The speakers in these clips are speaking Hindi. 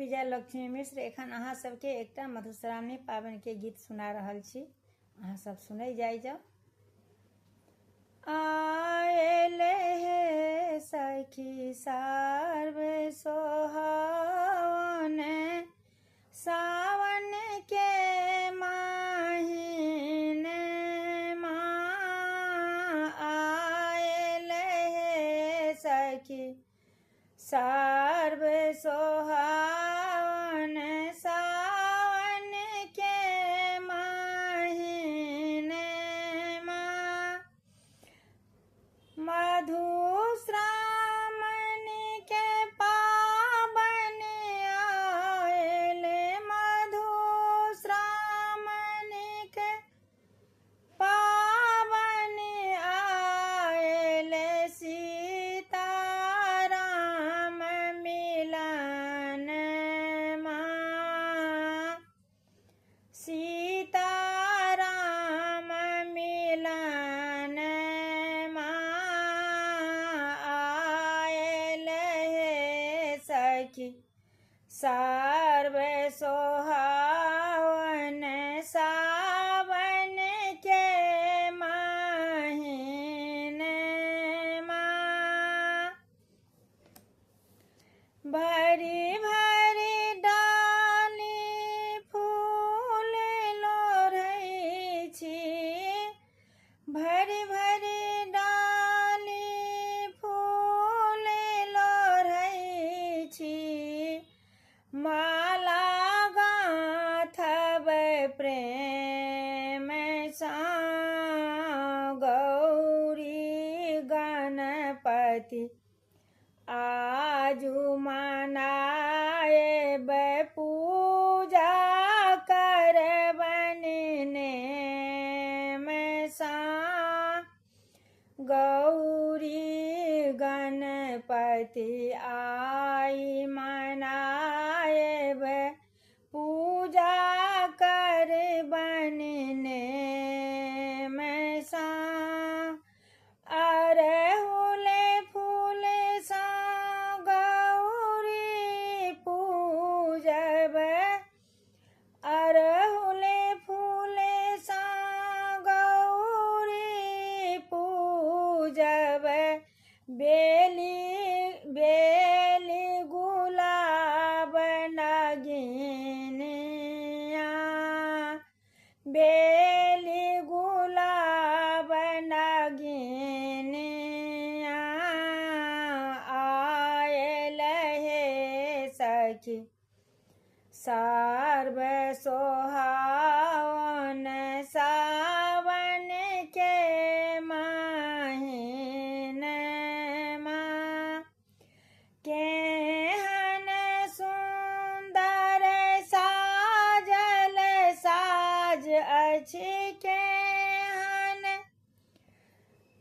विजय लक्ष्मी मिश्र एखन अहाँ सबके एकटा मधुश्रावणी पाबनि के गीत सुना रहल छी। अहाँ सब सुनै जाइ जाओ। आएले हे सखी सर्वे सोहावन सावन के महीने आएले हे सखी सर्वे सोहावन सावन के महीने मधुश्रावणी के पावन आएले मधुश्रावणी के पावन आएले सीताराम मिलन सीताराम मिलन आएले हे सखी सर्वे सोहावन सावन के महीने भरी भरी डाली फूल लोढ़ै छी भरी भरी डाली फूल लोढ़ै छी माला गाथब प्रेम सा गौरी गणपति आजू मनाएब पूजा करबन नेम सा गौरी गणपति आई मनाएब पूजा करबन नेम सा अरहुल फूल सा गौरी पूजब अरहुल फूल सा गौरी पूजब बेली बेली गुलाब नगिनिया बेली गुलाब नगिनिया आएले हे सखी सर्वे सोहावन सावन के महीने केहन सुंदर साजल साज अछि केहन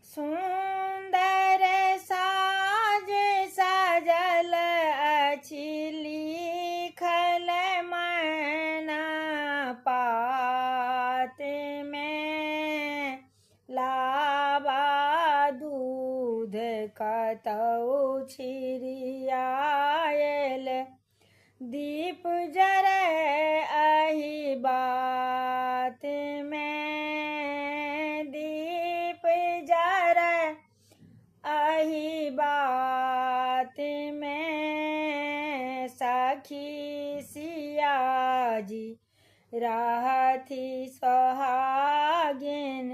सुंदर साज साजल अछि लिखल मैना पात में लाबा दूध कतौ छिड़ियाएल दीप जरै अहि बात में दीप जरै अहि बात में सखी सियाजी रहथि सोहागिन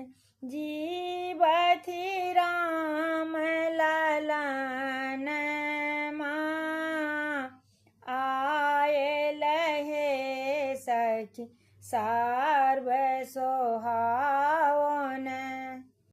जीवथि राम ललन आएले हे सखी सर्वे सोहावन।